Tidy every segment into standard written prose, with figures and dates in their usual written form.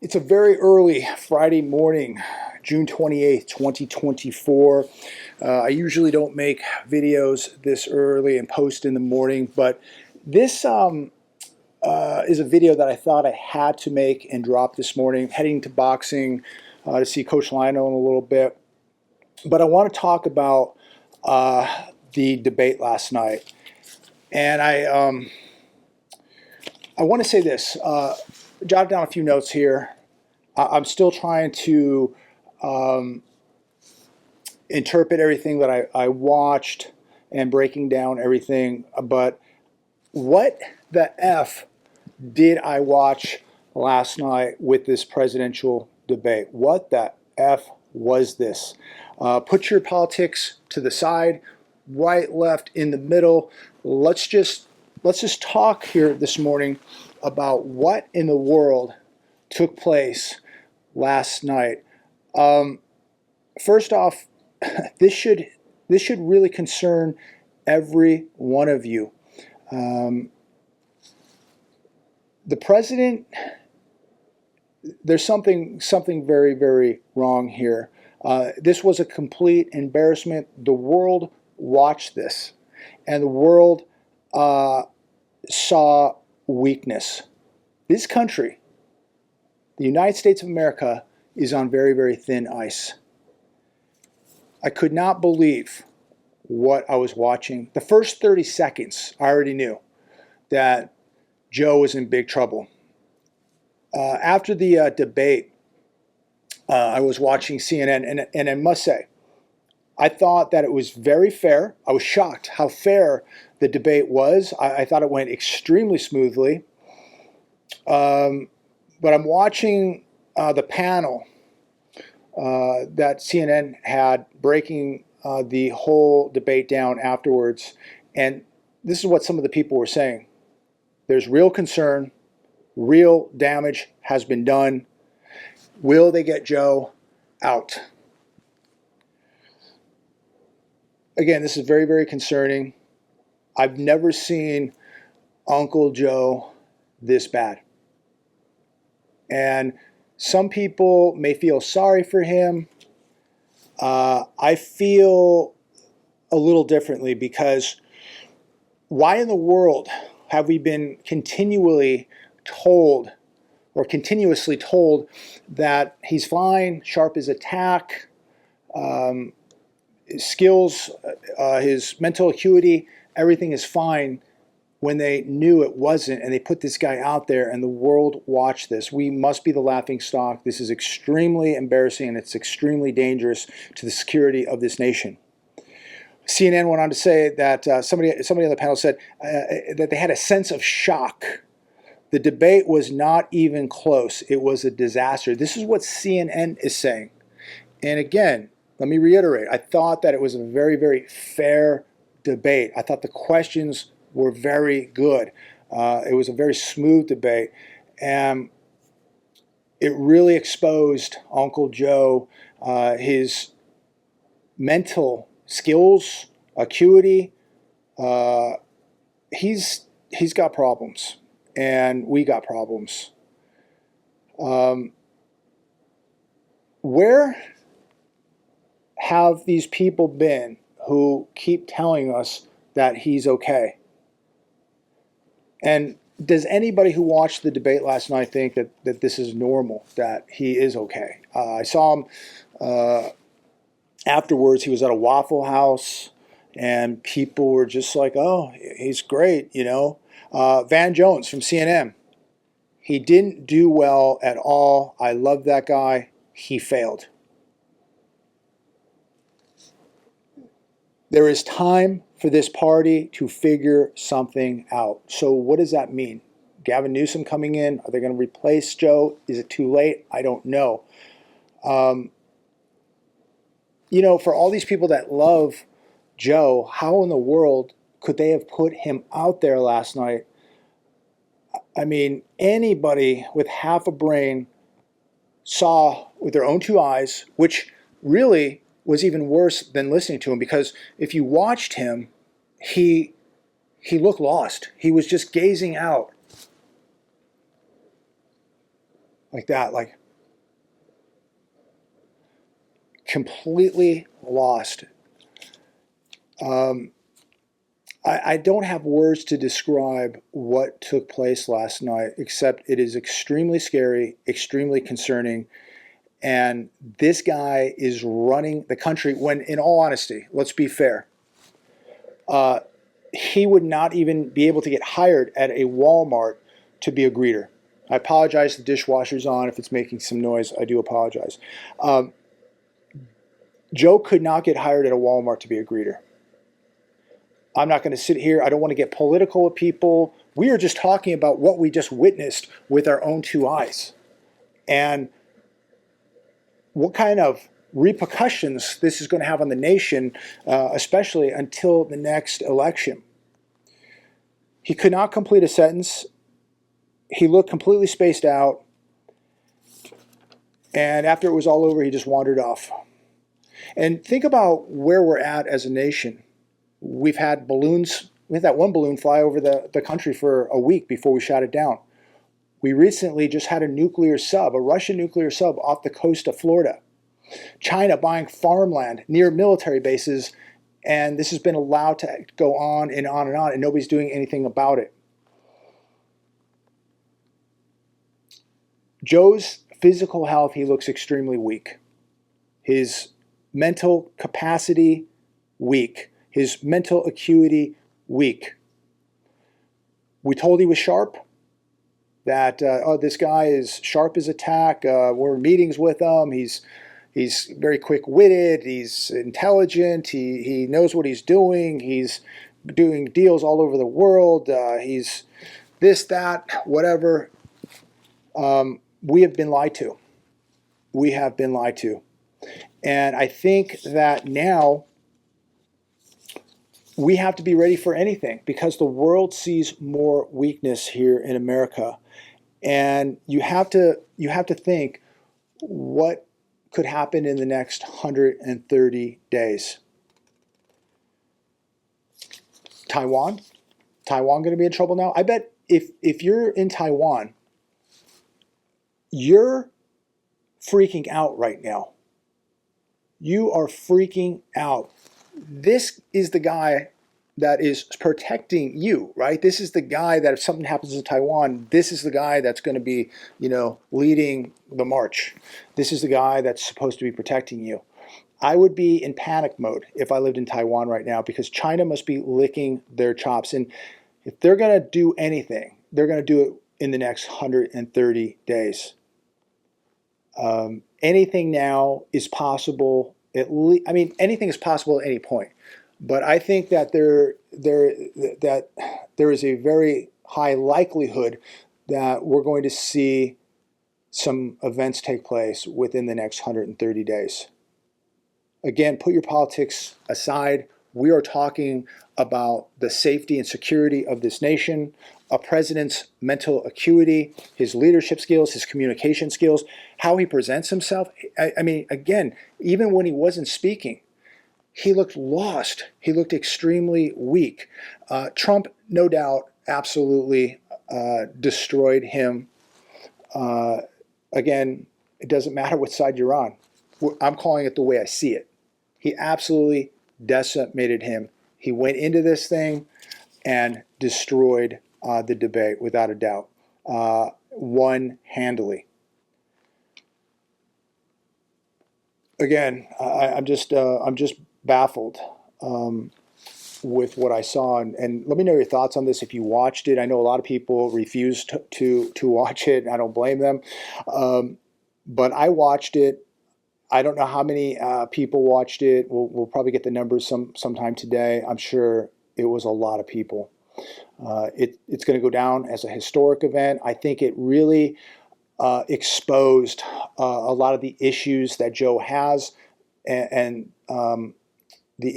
It's a very early Friday morning, June 28th, 2024. I usually don't make videos this early and post in the morning, but this is a video that I thought I had to make and drop this morning, heading to boxing to see Coach Lionel in a little bit. But I want to talk about the debate last night. And I want to say this, jot down a few notes here. I'm still trying to interpret everything that I watched and breaking down everything. But what the F did I watch last night with this presidential debate? What the F was this? Put your politics to the side, right, left, in the middle. Let's just talk here this morning about what in the world took place last night. First off, this should really concern every one of you. The president, there's something very, very wrong here. This was a complete embarrassment. The world watched this, and the world saw weakness. This country, the United States of America, is on very, very thin ice. I could not believe what I was watching. The first 30 seconds, I already knew that Joe was in big trouble. After the debate, I was watching CNN, and I must say, I thought that it was very fair. I was shocked how fair the debate was. I thought it went extremely smoothly. But I'm watching the panel that CNN had breaking the whole debate down afterwards. And this is what some of the people were saying. There's real concern. Real damage has been done. Will they get Joe out? Again, this is very, very concerning. I've never seen Uncle Joe this bad. And some people may feel sorry for him. I feel a little differently because why in the world have we been continuously told that he's fine, sharp as a tack, his skills, his mental acuity, everything is fine, when they knew it wasn't, and they put this guy out there and the world watched this. We must be the laughing stock. This is extremely embarrassing and it's extremely dangerous to the security of this nation. CNN went on to say that somebody on the panel said that they had a sense of shock. The debate was not even close. It was a disaster. This is what CNN is saying. And again, let me reiterate, I thought that it was a very, very fair debate. I thought the questions were very good. It was a very smooth debate. And it really exposed Uncle Joe, his mental skills, acuity. He's got problems. And we got problems. Where have these people been who keep telling us that he's okay? And does anybody who watched the debate last night think that this is normal, that he is okay? I saw him afterwards. He was at a Waffle House, and people were just like, oh, he's great, you know. Van Jones from CNN, he didn't do well at all. I love that guy. He failed. There is time for this party to figure something out. So what does that mean? Gavin Newsom coming in? Are they going to replace Joe? Is it too late? I don't know. You know, for all these people that love Joe, how in the world could they have put him out there last night? I mean, anybody with half a brain saw with their own two eyes, which really was even worse than listening to him, because if you watched him, he looked lost. He was just gazing out. like that, like completely lost. I don't have words to describe what took place last night, except it is extremely scary, extremely concerning. And this guy is running the country when, in all honesty, let's be fair, he would not even be able to get hired at a Walmart to be a greeter. I apologize, the dishwasher's on. If it's making some noise, I do apologize. Joe could not get hired at a Walmart to be a greeter. I'm not going to sit here. I don't want to get political with people. We are just talking about what we just witnessed with our own two eyes. And what kind of repercussions this is going to have on the nation, especially until the next election. He could not complete a sentence. He looked completely spaced out. And after it was all over, he just wandered off. And think about where we're at as a nation. We've had balloons. We had that one balloon fly over the country for a week before we shot it down. We recently just had a Russian nuclear sub off the coast of Florida. China buying farmland near military bases, and this has been allowed to go on and on and on, and nobody's doing anything about it. Joe's physical health, he looks extremely weak. His mental capacity, weak. His mental acuity, weak. We told he was sharp, that, this guy is sharp as a tack. We're in meetings with him. He's very quick-witted. He's intelligent. He knows what he's doing. He's doing deals all over the world. He's this, that, whatever. We have been lied to. We have been lied to. And I think that now we have to be ready for anything, because the world sees more weakness here in America. And you have to think what could happen in the next 130 days. Taiwan going to be in trouble now? I bet if you're in Taiwan, you're freaking out right now. You are freaking out. This is the guy that is protecting you, right? This is the guy that if something happens in Taiwan, this is the guy that's going to be, leading the march. This is the guy that's supposed to be protecting you. I would be in panic mode if I lived in Taiwan right now, because China must be licking their chops. And if they're going to do anything, they're going to do it in the next 130 days. Anything now is possible. Anything is possible at any point. But I think that there is a very high likelihood that we're going to see some events take place within the next 130 days. Again, put your politics aside. We are talking about the safety and security of this nation, a president's mental acuity, his leadership skills, his communication skills, how he presents himself. Again, even when he wasn't speaking, he looked lost. He looked extremely weak. Trump, no doubt, absolutely destroyed him. Again, it doesn't matter what side you're on. I'm calling it the way I see it. He absolutely decimated him. He went into this thing and destroyed the debate without a doubt, won handily. Again, I'm just baffled with what I saw, and let me know your thoughts on this if you watched it. I know a lot of people refused to watch it, and I don't blame them, but I watched it. I don't know how many people watched it. We'll probably get the numbers sometime today. I'm sure it was a lot of people. It's going to go down as a historic event. I think it really exposed a lot of the issues that Joe has, and the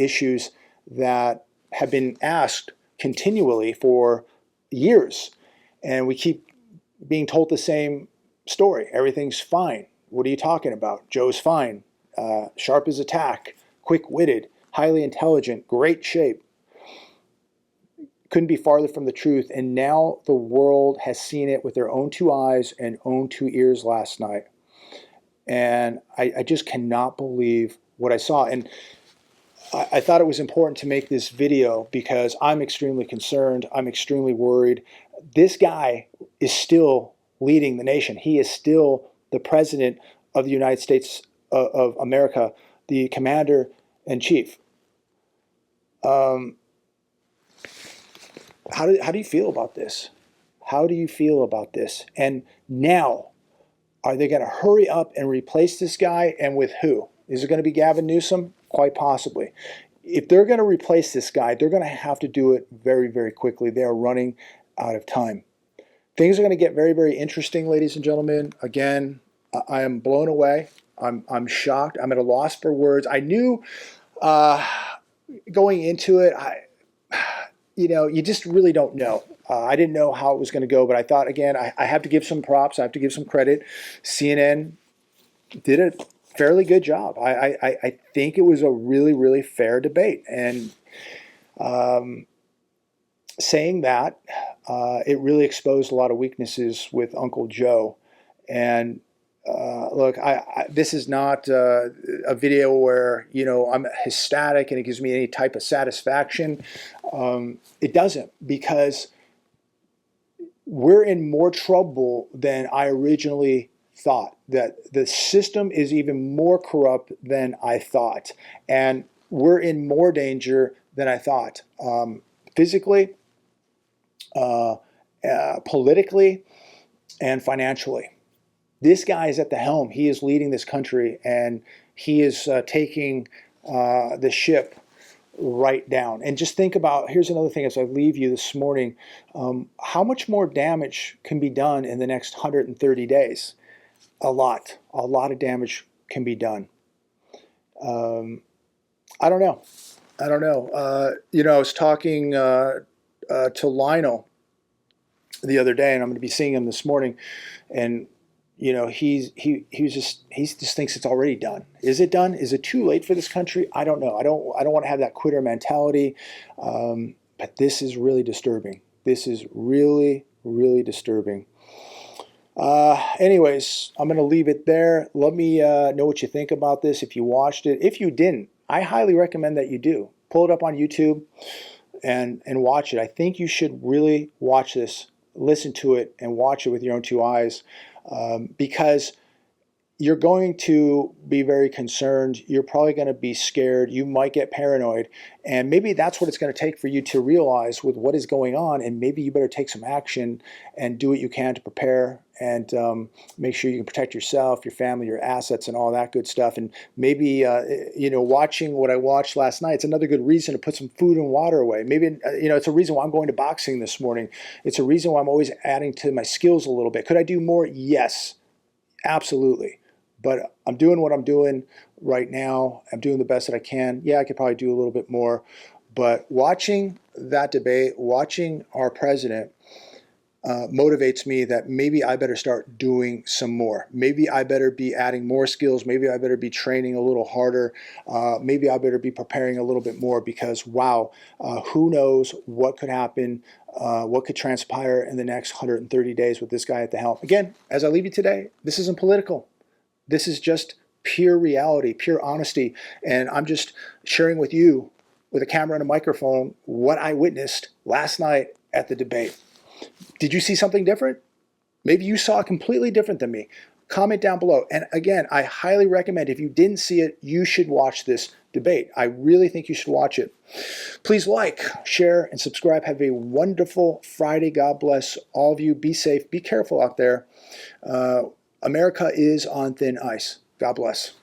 issues that have been asked continually for years. And we keep being told the same story. Everything's fine. What are you talking about? Joe's fine. Sharp as a tack, quick-witted, highly intelligent, great shape. couldn't be farther from the truth. And now the world has seen it with their own two eyes and own two ears last night. And I just cannot believe what I saw. And I thought it was important to make this video because I'm extremely concerned. I'm extremely worried. This guy is still leading the nation. He is still the president of the United States of America, the commander in chief. How do you feel about this? How do you feel about this? And now, are they going to hurry up and replace this guy? And with who? Is it going to be Gavin Newsom? Quite possibly. If they're going to replace this guy, they're going to have to do it very, very quickly. They are running out of time. Things are going to get very, very interesting, ladies and gentlemen. Again, I am blown away. I'm shocked. I'm at a loss for words. I knew going into it, you just really don't know. I didn't know how it was going to go, but I thought, again, I have to give some props. I have to give some credit. CNN did a fairly good job. I think it was a really, really fair debate. And saying that, it really exposed a lot of weaknesses with Uncle Joe. And look, this is not a video where, I'm ecstatic and it gives me any type of satisfaction. It doesn't, because we're in more trouble than I originally thought. That the system is even more corrupt than I thought. And we're in more danger than I thought. Physically, politically, and financially. This guy is at the helm. He is leading this country, and he is taking the ship right down. And just think about, here's another thing as I leave you this morning, how much more damage can be done in the next 130 days? A lot of damage can be done. I don't know. I was talking to Lionel the other day, and I'm going to be seeing him this morning, and he just thinks it's already done. Is it done? Is it too late for this country? I don't know. I don't want to have that quitter mentality, but this is really disturbing. This is really, really disturbing. Anyways, I'm going to leave it there. Let me know what you think about this. If you watched it, if you didn't, I highly recommend that you do. Pull it up on YouTube and watch it. I think you should really watch this, listen to it, and watch it with your own two eyes, because you're going to be very concerned. You're probably going to be scared. You might get paranoid. And maybe that's what it's going to take for you to realize with what is going on. And maybe you better take some action and do what you can to prepare and make sure you can protect yourself, your family, your assets, and all that good stuff. And maybe, watching what I watched last night, it's another good reason to put some food and water away. Maybe, it's a reason why I'm going to boxing this morning. It's a reason why I'm always adding to my skills a little bit. Could I do more? Yes, absolutely. But I'm doing what I'm doing right now. I'm doing the best that I can. Yeah, I could probably do a little bit more. But watching that debate, watching our president, motivates me that maybe I better start doing some more. Maybe I better be adding more skills. Maybe I better be training a little harder. Maybe I better be preparing a little bit more, because, wow, who knows what could happen, what could transpire in the next 130 days with this guy at the helm. Again, as I leave you today, this isn't political. This is just pure reality, pure honesty. And I'm just sharing with you, with a camera and a microphone, what I witnessed last night at the debate. Did you see something different? Maybe you saw it completely different than me. Comment down below. And again, I highly recommend, if you didn't see it, you should watch this debate. I really think you should watch it. Please like, share, and subscribe. Have a wonderful Friday. God bless all of you. Be safe. Be careful out there. America is on thin ice. God bless.